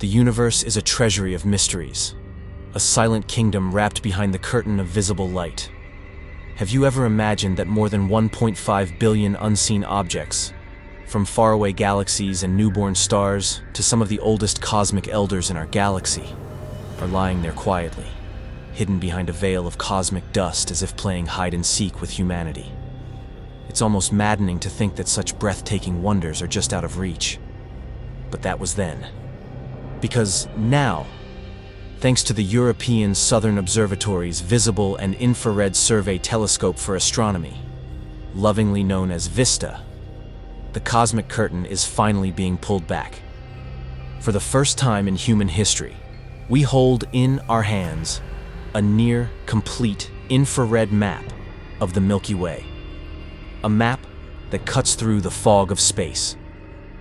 The universe is a treasury of mysteries, a silent kingdom wrapped behind the curtain of visible light. Have you ever imagined that more than 1.5 billion unseen objects, from faraway galaxies and newborn stars to some of the oldest cosmic elders in our galaxy, are lying there quietly, hidden behind a veil of cosmic dust as if playing hide-and-seek with humanity? It's almost maddening to think that such breathtaking wonders are just out of reach. But that was then. Because now, thanks to the European Southern Observatory's Visible and Infrared Survey Telescope for Astronomy, lovingly known as VISTA, the cosmic curtain is finally being pulled back. For the first time in human history, we hold in our hands a near-complete infrared map of the Milky Way. A map that cuts through the fog of space,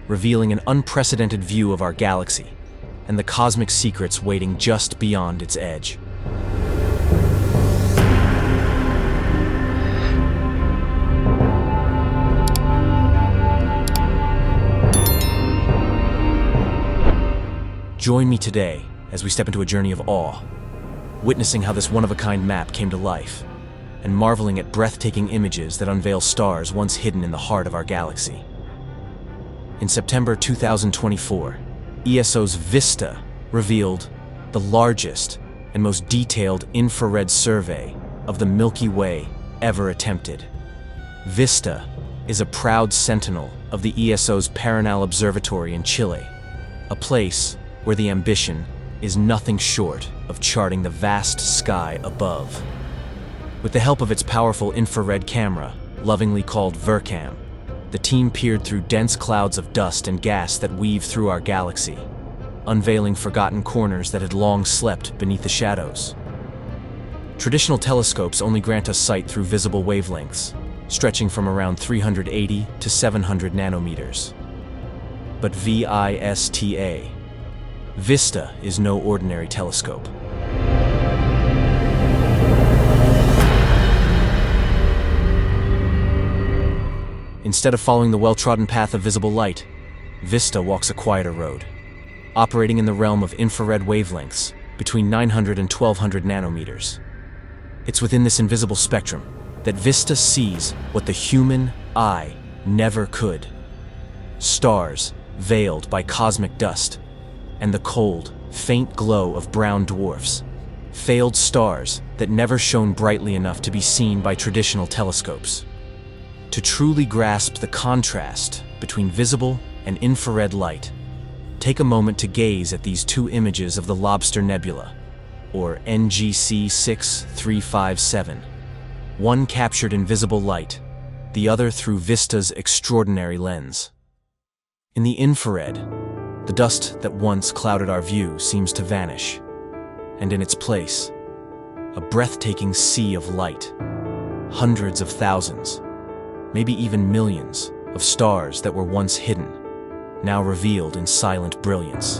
revealing an unprecedented view of our galaxy and the cosmic secrets waiting just beyond its edge. Join me today as we step into a journey of awe, witnessing how this one-of-a-kind map came to life, and marveling at breathtaking images that unveil stars once hidden in the heart of our galaxy. In September 2024, ESO's VISTA revealed the largest and most detailed infrared survey of the Milky Way ever attempted. VISTA is a proud sentinel of the ESO's Paranal Observatory in Chile, a place where the ambition is nothing short of charting the vast sky above. With the help of its powerful infrared camera, lovingly called VIRCam, the team peered through dense clouds of dust and gas that weave through our galaxy, unveiling forgotten corners that had long slept beneath the shadows. Traditional telescopes only grant us sight through visible wavelengths, stretching from around 380 to 700 nanometers. But VISTA is no ordinary telescope. Instead of following the well-trodden path of visible light, VISTA walks a quieter road, operating in the realm of infrared wavelengths between 900 and 1200 nanometers. It's within this invisible spectrum that VISTA sees what the human eye never could: stars veiled by cosmic dust, and the cold, faint glow of brown dwarfs, failed stars that never shone brightly enough to be seen by traditional telescopes. To truly grasp the contrast between visible and infrared light, take a moment to gaze at these two images of the Lobster Nebula, or NGC 6357, one captured in visible light, the other through VISTA's extraordinary lens. In the infrared, the dust that once clouded our view seems to vanish, and in its place, a breathtaking sea of light, hundreds of thousands, maybe even millions, of stars that were once hidden, now revealed in silent brilliance.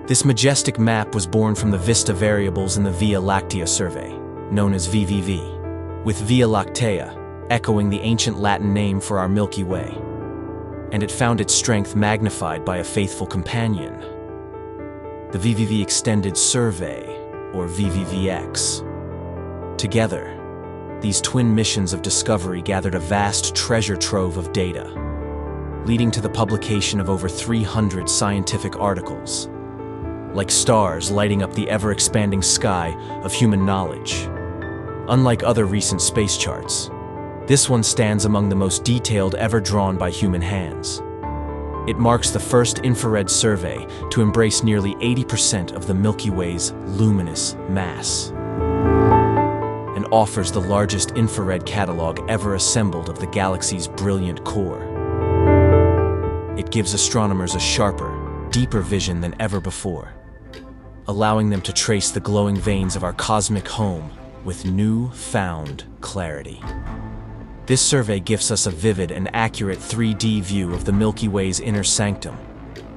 This majestic map was born from the VISTA variables in the Via Lactea survey, known as VVV, with Via Lactea echoing the ancient Latin name for our Milky Way, and it found its strength magnified by a faithful companion, the VVV Extended Survey, or VVVX. Together, these twin missions of discovery gathered a vast treasure trove of data, leading to the publication of over 300 scientific articles, like stars lighting up the ever-expanding sky of human knowledge. Unlike other recent space charts, this one stands among the most detailed ever drawn by human hands. It marks the first infrared survey to embrace nearly 80% of the Milky Way's luminous mass, and offers the largest infrared catalog ever assembled of the galaxy's brilliant core. It gives astronomers a sharper, deeper vision than ever before, allowing them to trace the glowing veins of our cosmic home with new-found clarity. This survey gives us a vivid and accurate 3D view of the Milky Way's inner sanctum,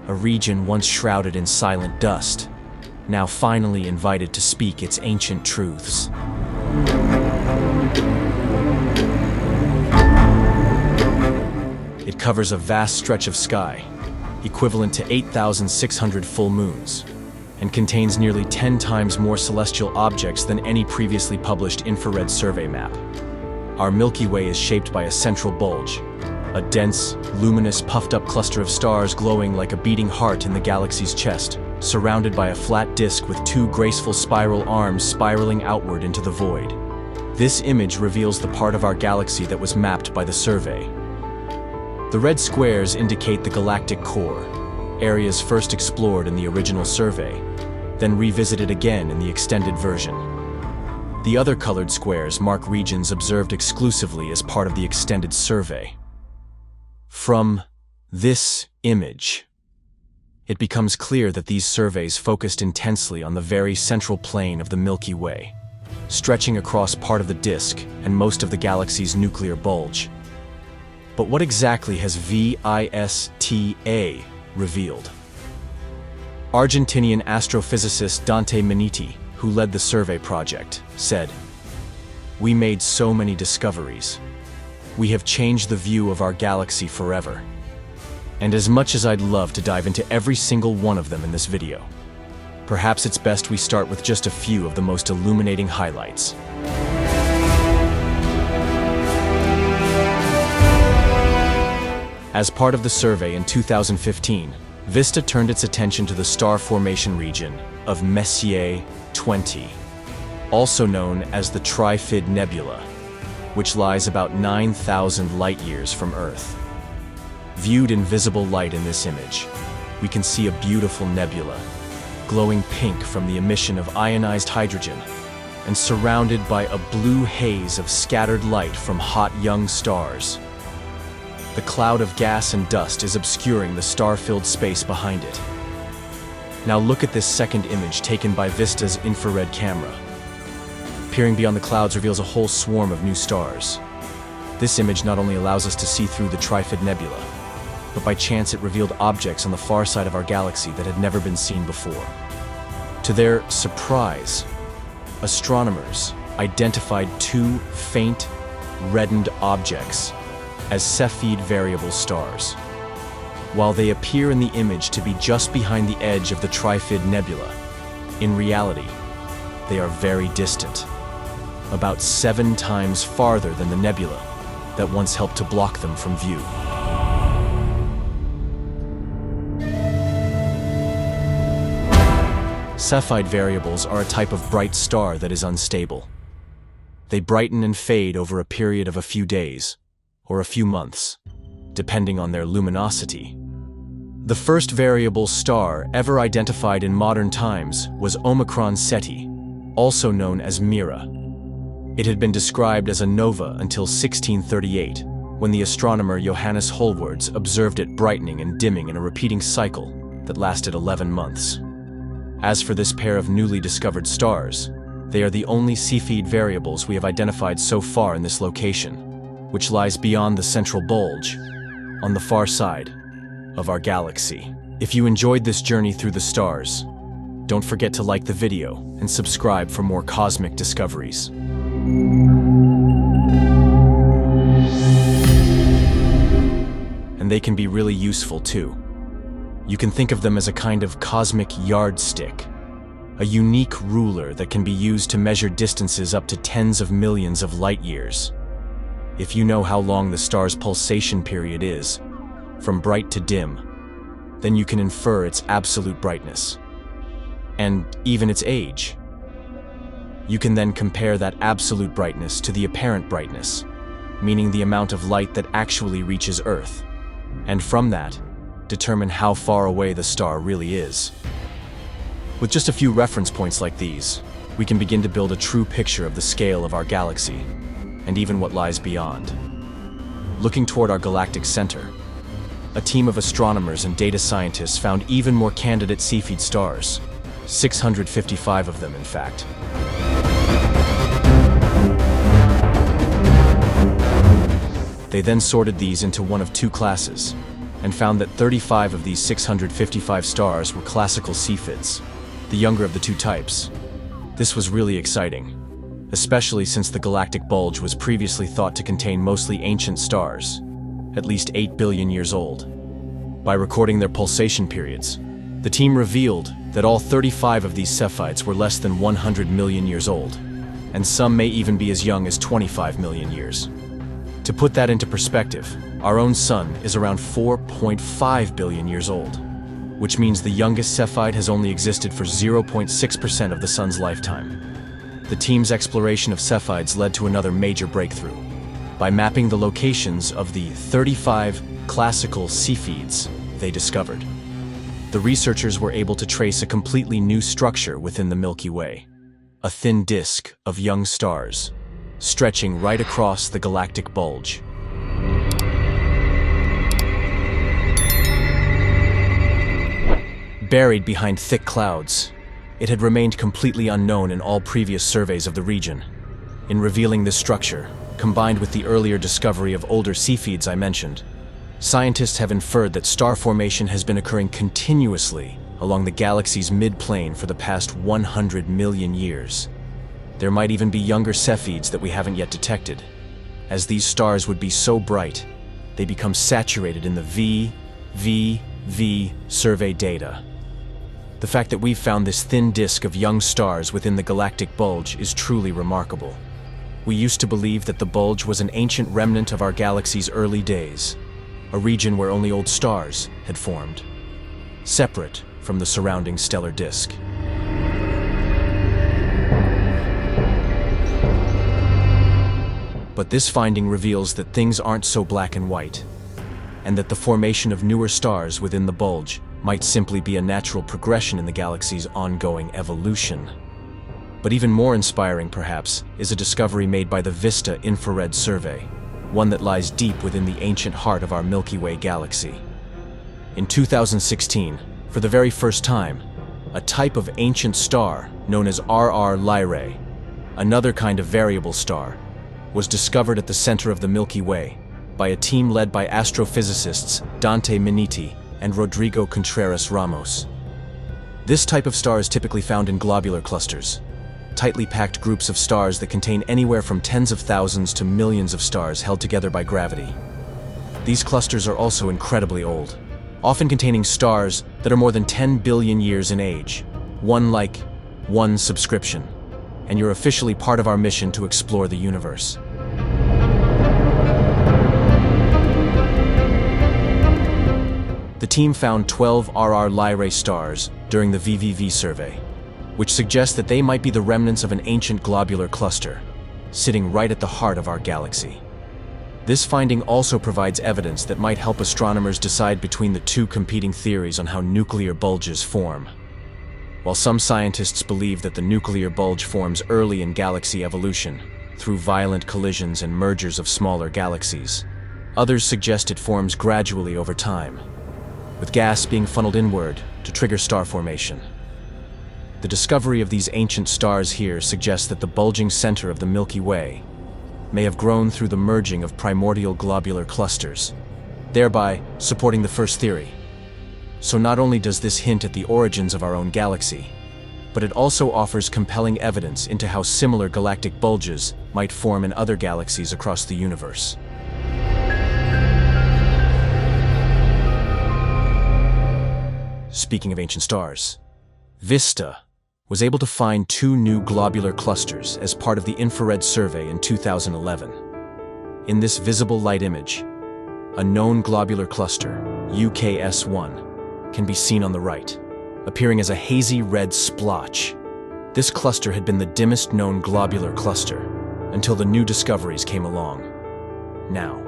a region once shrouded in silent dust, now finally invited to speak its ancient truths. covers a vast stretch of sky, equivalent to 8,600 full moons, and contains nearly 10 times more celestial objects than any previously published infrared survey map. Our Milky Way is shaped by a central bulge, a dense, luminous, puffed-up cluster of stars glowing like a beating heart in the galaxy's chest, surrounded by a flat disk with two graceful spiral arms spiraling outward into the void. This image reveals the part of our galaxy that was mapped by the survey. The red squares indicate the galactic core, areas first explored in the original survey, then revisited again in the extended version. The other colored squares mark regions observed exclusively as part of the extended survey. From this image, it becomes clear that these surveys focused intensely on the very central plane of the Milky Way, stretching across part of the disk and most of the galaxy's nuclear bulge. But what exactly has VISTA revealed? Argentinian astrophysicist Dante Minetti, who led the survey project, said, "We made so many discoveries. We have changed the view of our galaxy forever. And as much as I'd love to dive into every single one of them in this video, perhaps it's best we start with just a few of the most illuminating highlights." As part of the survey in 2015, VISTA turned its attention to the star formation region of Messier 20, also known as the Trifid Nebula, which lies about 9,000 light-years from Earth. Viewed in visible light in this image, we can see a beautiful nebula, glowing pink from the emission of ionized hydrogen, and surrounded by a blue haze of scattered light from hot young stars. The cloud of gas and dust is obscuring the star-filled space behind it. Now look at this second image taken by VISTA's infrared camera. Peering beyond the clouds reveals a whole swarm of new stars. This image not only allows us to see through the Trifid Nebula, but by chance it revealed objects on the far side of our galaxy that had never been seen before. To their surprise, astronomers identified two faint, reddened objects as Cepheid variable stars. While they appear in the image to be just behind the edge of the Trifid Nebula, in reality, they are very distant, about 7 times farther than the nebula that once helped to block them from view. Cepheid variables are a type of bright star that is unstable. They brighten and fade over a period of a few days, or a few months, depending on their luminosity. The first variable star ever identified in modern times was Omicron Ceti, also known as Mira. It had been described as a nova until 1638, when the astronomer Johannes Holwards observed it brightening and dimming in a repeating cycle that lasted 11 months. As for this pair of newly discovered stars, they are the only Cepheid variables we have identified so far in this location, which lies beyond the central bulge, on the far side of our galaxy. If you enjoyed this journey through the stars, don't forget to like the video and subscribe for more cosmic discoveries. And they can be really useful too. You can think of them as a kind of cosmic yardstick, a unique ruler that can be used to measure distances up to tens of millions of light years. If you know how long the star's pulsation period is, from bright to dim, then you can infer its absolute brightness, and even its age. You can then compare that absolute brightness to the apparent brightness, meaning the amount of light that actually reaches Earth, and from that, determine how far away the star really is. With just a few reference points like these, we can begin to build a true picture of the scale of our galaxy, and even what lies beyond. Looking toward our galactic center, a team of astronomers and data scientists found even more candidate Cepheid stars, 655 of them in fact. They then sorted these into one of two classes, and found that 35 of these 655 stars were classical Cepheids, the younger of the two types. This was really exciting, especially since the galactic bulge was previously thought to contain mostly ancient stars, at least 8 billion years old. By recording their pulsation periods, the team revealed that all 35 of these Cepheids were less than 100 million years old, and some may even be as young as 25 million years. To put that into perspective, our own Sun is around 4.5 billion years old, which means the youngest Cepheid has only existed for 0.6% of the Sun's lifetime. The team's exploration of Cepheids led to another major breakthrough. By mapping the locations of the 35 classical Cepheids they discovered, the researchers were able to trace a completely new structure within the Milky Way, a thin disk of young stars, stretching right across the galactic bulge. Buried behind thick clouds, it had remained completely unknown in all previous surveys of the region. In revealing this structure, combined with the earlier discovery of older Cepheids I mentioned, scientists have inferred that star formation has been occurring continuously along the galaxy's mid-plane for the past 100 million years. There might even be younger Cepheids that we haven't yet detected. As these stars would be so bright, they become saturated in the VVV survey data. The fact that we've found this thin disk of young stars within the galactic bulge is truly remarkable. We used to believe that the bulge was an ancient remnant of our galaxy's early days, a region where only old stars had formed, separate from the surrounding stellar disk. But this finding reveals that things aren't so black and white, and that the formation of newer stars within the bulge might simply be a natural progression in the galaxy's ongoing evolution. But even more inspiring, perhaps, is a discovery made by the VISTA infrared survey, one that lies deep within the ancient heart of our Milky Way galaxy. In 2016, for the very first time, a type of ancient star known as RR Lyrae, another kind of variable star, was discovered at the center of the Milky Way by a team led by astrophysicists Dante Miniti and Rodrigo Contreras Ramos. This type of star is typically found in globular clusters, tightly packed groups of stars that contain anywhere from tens of thousands to millions of stars held together by gravity. These clusters are also incredibly old, often containing stars that are more than 10 billion years in age. One subscription, and you're officially part of our mission to explore the universe. The team found 12 RR Lyrae stars during the VVV survey, which suggests that they might be the remnants of an ancient globular cluster, sitting right at the heart of our galaxy. This finding also provides evidence that might help astronomers decide between the two competing theories on how nuclear bulges form. While some scientists believe that the nuclear bulge forms early in galaxy evolution, through violent collisions and mergers of smaller galaxies, others suggest it forms gradually over time, with gas being funneled inward to trigger star formation. The discovery of these ancient stars here suggests that the bulging center of the Milky Way may have grown through the merging of primordial globular clusters, thereby supporting the first theory. So not only does this hint at the origins of our own galaxy, but it also offers compelling evidence into how similar galactic bulges might form in other galaxies across the universe. Speaking of ancient stars, VISTA was able to find 2 new globular clusters as part of the infrared survey in 2011. In this visible light image, a known globular cluster, UKS1, can be seen on the right, appearing as a hazy red splotch. This cluster had been the dimmest known globular cluster until the new discoveries came along. Now,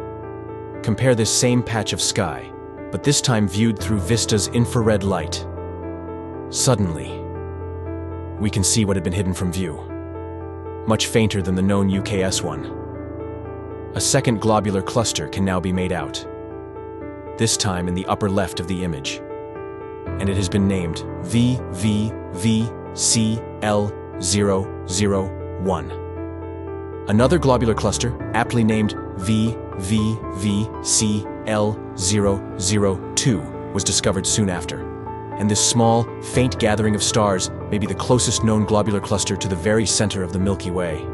compare this same patch of sky, but this time viewed through VISTA's infrared light. Suddenly, we can see what had been hidden from view, much fainter than the known UKS1. A second globular cluster can now be made out, this time in the upper left of the image, and it has been named VVV CL001. Another globular cluster, aptly named VVV CL002, was discovered soon after. And this small, faint gathering of stars may be the closest known globular cluster to the very center of the Milky Way.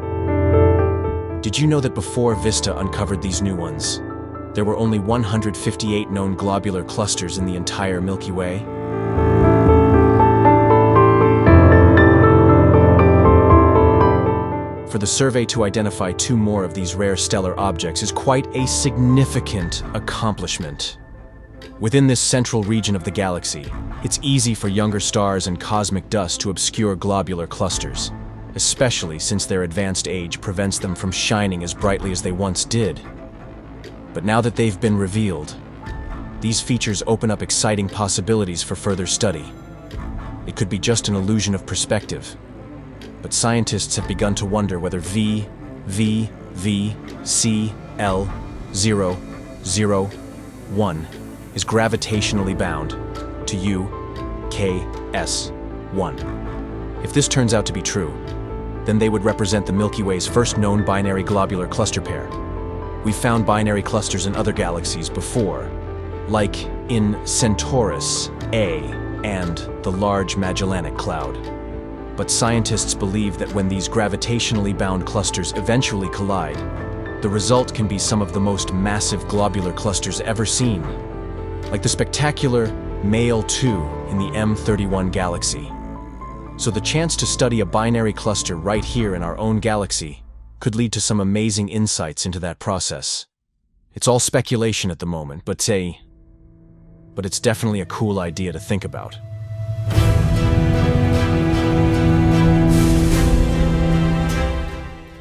Did you know that before VISTA uncovered these new ones, there were only 158 known globular clusters in the entire Milky Way? For the survey to identify 2 more of these rare stellar objects is quite a significant accomplishment. Within this central region of the galaxy, it's easy for younger stars and cosmic dust to obscure globular clusters, especially since their advanced age prevents them from shining as brightly as they once did. But now that they've been revealed, these features open up exciting possibilities for further study. It could be just an illusion of perspective, but scientists have begun to wonder whether VVV CL001 is gravitationally bound to UKS1. If this turns out to be true, then they would represent the Milky Way's first known binary globular cluster pair. We've found binary clusters in other galaxies before, like in Centaurus A and the Large Magellanic Cloud. But scientists believe that when these gravitationally bound clusters eventually collide, the result can be some of the most massive globular clusters ever seen, like the spectacular Male 2 in the M31 galaxy. So the chance to study a binary cluster right here in our own galaxy could lead to some amazing insights into that process. It's all speculation at the moment, but it's definitely a cool idea to think about.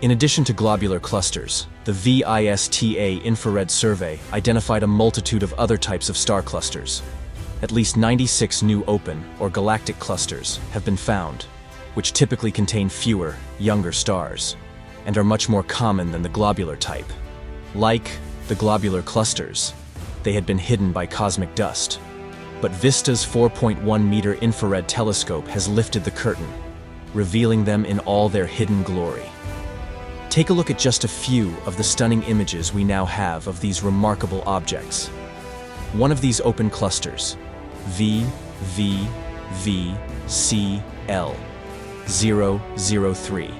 In addition to globular clusters, the VISTA infrared survey identified a multitude of other types of star clusters. At least 96 new open or galactic clusters have been found, which typically contain fewer, younger stars, and are much more common than the globular type. Like the globular clusters, they had been hidden by cosmic dust. But VISTA's 4.1-meter infrared telescope has lifted the curtain, revealing them in all their hidden glory. Take a look at just a few of the stunning images we now have of these remarkable objects. One of these open clusters, VVV CL003,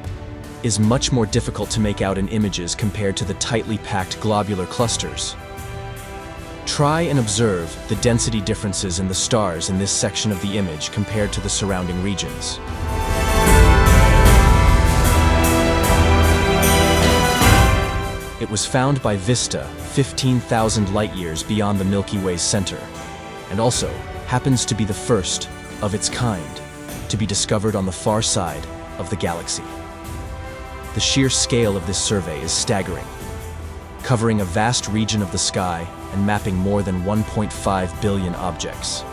is much more difficult to make out in images compared to the tightly packed globular clusters. Try and observe the density differences in the stars in this section of the image compared to the surrounding regions. It was found by VISTA 15,000 light-years beyond the Milky Way's center, and also happens to be the first of its kind to be discovered on the far side of the galaxy. The sheer scale of this survey is staggering, covering a vast region of the sky and mapping more than 1.5 billion objects.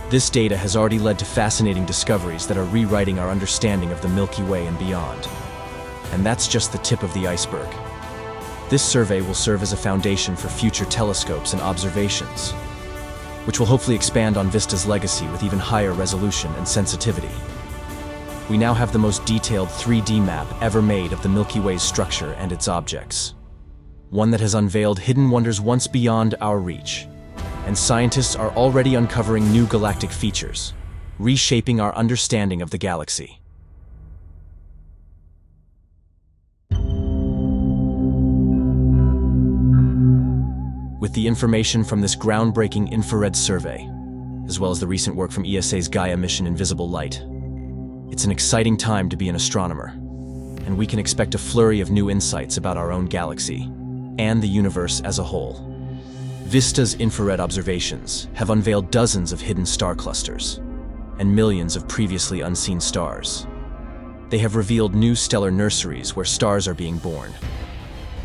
This data has already led to fascinating discoveries that are rewriting our understanding of the Milky Way and beyond. And that's just the tip of the iceberg. This survey will serve as a foundation for future telescopes and observations, which will hopefully expand on VISTA's legacy with even higher resolution and sensitivity. We now have the most detailed 3D map ever made of the Milky Way's structure and its objects. One that has unveiled hidden wonders once beyond our reach. And scientists are already uncovering new galactic features, reshaping our understanding of the galaxy. With the information from this groundbreaking infrared survey, as well as the recent work from ESA's Gaia mission Invisible Light, it's an exciting time to be an astronomer, and we can expect a flurry of new insights about our own galaxy and the universe as a whole. VISTA's infrared observations have unveiled dozens of hidden star clusters and millions of previously unseen stars. They have revealed new stellar nurseries where stars are being born,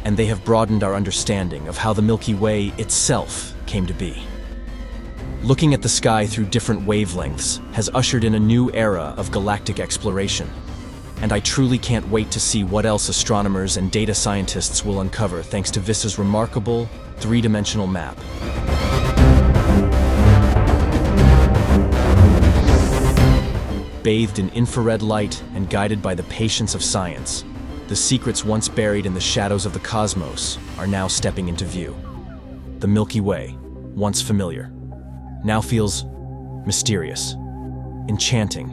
and they have broadened our understanding of how the Milky Way itself came to be. Looking at the sky through different wavelengths has ushered in a new era of galactic exploration, and I truly can't wait to see what else astronomers and data scientists will uncover thanks to VISTA's remarkable three-dimensional map. Bathed in infrared light and guided by the patience of science, the secrets once buried in the shadows of the cosmos are now stepping into view. The Milky Way, once familiar, now feels mysterious, enchanting,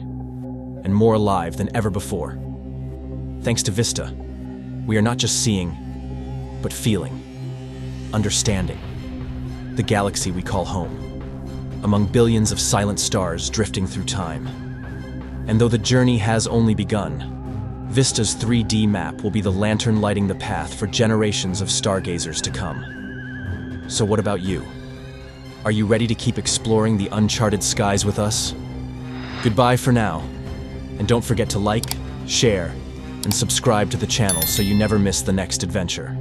and more alive than ever before. Thanks to VISTA, we are not just seeing, but feeling, understanding, the galaxy we call home, among billions of silent stars drifting through time. And though the journey has only begun, VISTA's 3D map will be the lantern lighting the path for generations of stargazers to come. So what about you? Are you ready to keep exploring the uncharted skies with us? Goodbye for now, and don't forget to like, share, and subscribe to the channel so you never miss the next adventure.